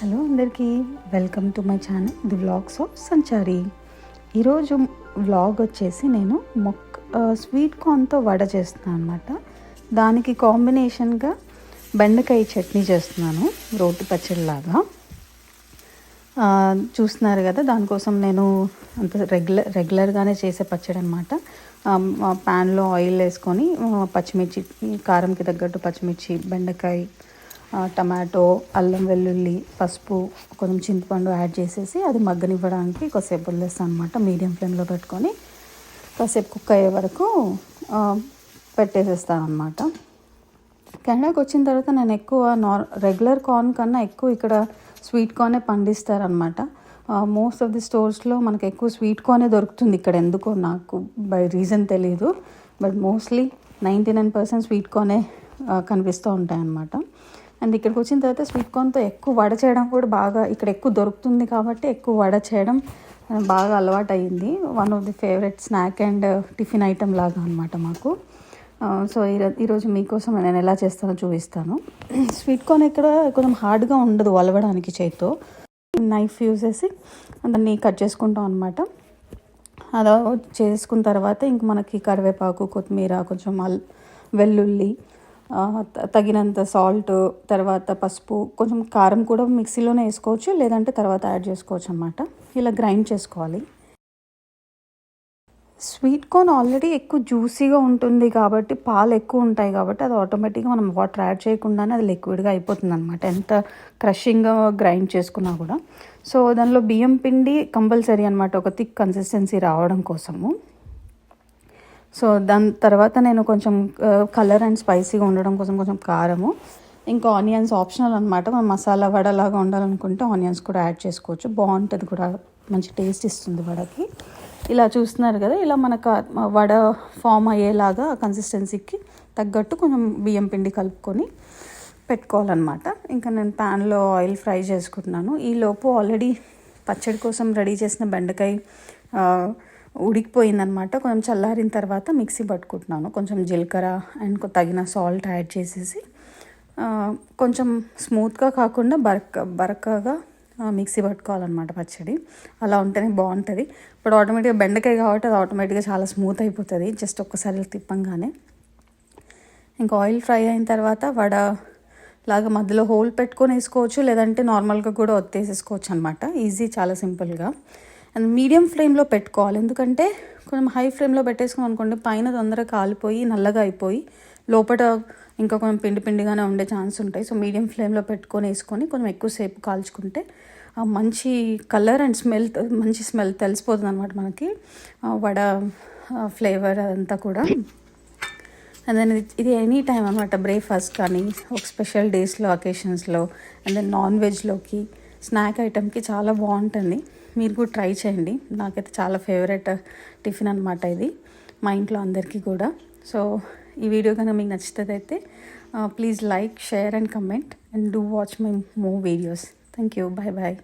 Hello అందరికీ, welcome to my channel the vlogs of Sanchari. ఈరోజు vlog వచ్చేసి నేను స్వీట్ కార్న్తో వడ చేస్తున్నాను అనమాట. దానికి కాంబినేషన్గా బెండకాయ చట్నీ చేస్తున్నాను, రోటి పచ్చడిలాగా. చూస్తున్నారు కదా, దానికోసం నేను అంత రెగ్యులర్గానే చేసే పచ్చడి అనమాట. ప్యాన్లో ఆయిల్ వేసుకొని పచ్చిమిర్చి, కారంకి తగ్గట్టు పచ్చిమిర్చి, బెండకాయ, టమాటో, అల్లం వెల్లుల్లి, పసుపు, కొంచెం చింతపండు యాడ్ చేసేసి అది మగ్గనివ్వడానికి కాసేపు వదిలేస్తాను అనమాట. మీడియం ఫ్లేమ్లో పెట్టుకొని కాసేపు కుక్ అయ్యే వరకు పెట్టేసేస్తాను అనమాట. కెనడాకి వచ్చిన తర్వాత నేను ఎక్కువ రెగ్యులర్ కార్న్ కన్నా ఎక్కువ ఇక్కడ స్వీట్ కార్నే పండిస్తారనమాట. మోస్ట్ ఆఫ్ ది స్టోర్స్లో మనకు ఎక్కువ స్వీట్ కార్నే దొరుకుతుంది ఇక్కడ. ఎందుకో నాకు బై రీజన్ తెలియదు, బట్ మోస్ట్లీ 99% స్వీట్ కార్నే కనిపిస్తూ ఉంటాయి అన్నమాట. అండ్ ఇక్కడికి వచ్చిన తర్వాత స్వీట్ కార్న్తో ఎక్కువ వడ చేయడం కూడా బాగా ఇక్కడ ఎక్కువ దొరుకుతుంది కాబట్టి ఎక్కువ వడ చేయడం బాగా అలవాటు అయ్యింది. One of the favourite snack and tiffin item లాగా అనమాట మాకు. సో ఈరోజు మీకోసం నేను ఎలా చేస్తానో చూపిస్తాను. స్వీట్ కార్న్ ఇక్కడ కొంచెం హార్డ్గా ఉండదు వలవడానికి. చేతితో నైఫ్ యూజ్ చేసి దాన్ని కట్ చేసుకుంటాం అనమాట. అలా చేసుకున్న తర్వాత ఇంక మనకి కరివేపాకు, కొత్తిమీర, కొంచెం వెల్లుల్లి, తగినంత సాల్ట్, తర్వాత పసుపు, కొంచెం కారం కూడా మిక్సీలోనే వేసుకోవచ్చు, లేదంటే తర్వాత యాడ్ చేసుకోవచ్చు అన్నమాట. ఇలా గ్రైండ్ చేసుకోవాలి. స్వీట్ కార్న్ ఆల్రెడీ ఎక్కువ జ్యూసీగా ఉంటుంది కాబట్టి, పాలు ఎక్కువ ఉంటాయి కాబట్టి అది ఆటోమేటిక్గా మనం వాటర్ యాడ్ చేయకుండానే అది లిక్విడ్గా అయిపోతుంది అనమాట, ఎంత క్రషింగ్గా గ్రైండ్ చేసుకున్నా కూడా. సో దానిలో బియ్యం పిండి కంపల్సరీ అనమాట, ఒక థిక్ కన్సిస్టెన్సీ రావడం కోసము. సో దాని తర్వాత నేను కొంచెం కలర్ అండ్ స్పైసీగా ఉండడం కోసం కొంచెం కారము, ఇంకా ఆనియన్స్ ఆప్షనల్ అనమాట. మనం మసాలా వడలాగా ఉండాలనుకుంటే ఆనియన్స్ కూడా యాడ్ చేసుకోవచ్చు, బాగుంటుంది కూడా, మంచి టేస్ట్ ఇస్తుంది వడకి. ఇలా చూస్తున్నారు కదా, ఇలా మనకు వడ ఫామ్ అయ్యేలాగా కన్సిస్టెన్సీకి తగ్గట్టు కొంచెం బియ్యం పిండి కలుపుకొని పెట్టుకోవాలన్నమాట. ఇంకా నేను ప్యాన్లో ఆయిల్ ఫ్రై చేసుకుంటున్నాను. ఈలోపు ఆల్రెడీ పచ్చడి కోసం రెడీ చేసిన బెండకాయ ఉడికిపోయిందనమాట. కొంచెం చల్లారిన తర్వాత మిక్సీ పట్టుకుంటున్నాను. కొంచెం జీలకర్ర అండ్ తగిన సాల్ట్ యాడ్ చేసేసి కొంచెం స్మూత్గా కాకుండా బరకగా మిక్సీ పట్టుకోవాలన్నమాట పచ్చడి. అలా ఉంటేనే బాగుంటుంది. ఇప్పుడు ఆటోమేటిక్గా బెండకాయ కాబట్టి అది ఆటోమేటిక్గా చాలా స్మూత్ అయిపోతుంది జస్ట్ ఒక్కసారి తిప్పంగానే. ఇంకా ఆయిల్ ఫ్రై అయిన తర్వాత వడ లాగా మధ్యలో హోల్ పెట్టుకొని వేసుకోవచ్చు, లేదంటే నార్మల్గా కూడా ఒత్తేసేసుకోవచ్చు అనమాట. ఈజీ, చాలా సింపుల్గా. అండ్ మీడియం ఫ్లేమ్లో పెట్టుకోవాలి, ఎందుకంటే కొంచెం హై ఫ్లేమ్లో పెట్టేసుకుని అనుకోండి పైన తొందరగా కాలిపోయి నల్లగా అయిపోయి లోపల ఇంకా కొంచెం పిండిగానే ఉండే ఛాన్స్ ఉంటాయి. సో మీడియం ఫ్లేమ్లో పెట్టుకొని వేసుకొని కొంచెం ఎక్కువసేపు కాల్చుకుంటే మంచి కలర్ అండ్ మంచి స్మెల్ తెలిసిపోతుంది అనమాట మనకి, వడ ఫ్లేవర్ అదంతా కూడా. అండ్ దెన్ ఇది ఎనీ టైం అనమాట, బ్రేక్ఫాస్ట్ కానీ, ఒక స్పెషల్ డేస్లో, అకేషన్స్లో, అండ్ దెన్ నాన్ వెజ్లోకి, స్నాక్ ఐటెంకి చాలా బాగుంటుంది. మీరు కూడా ట్రై చేయండి. నాకైతే చాలా ఫేవరెట్ టిఫిన్ అనమాట ఇది, మా ఇంట్లో అందరికీ కూడా. సో ఈ వీడియో కనుక మీకు నచ్చితే please like, share and comment and do watch my more videos. Thank you. Bye bye.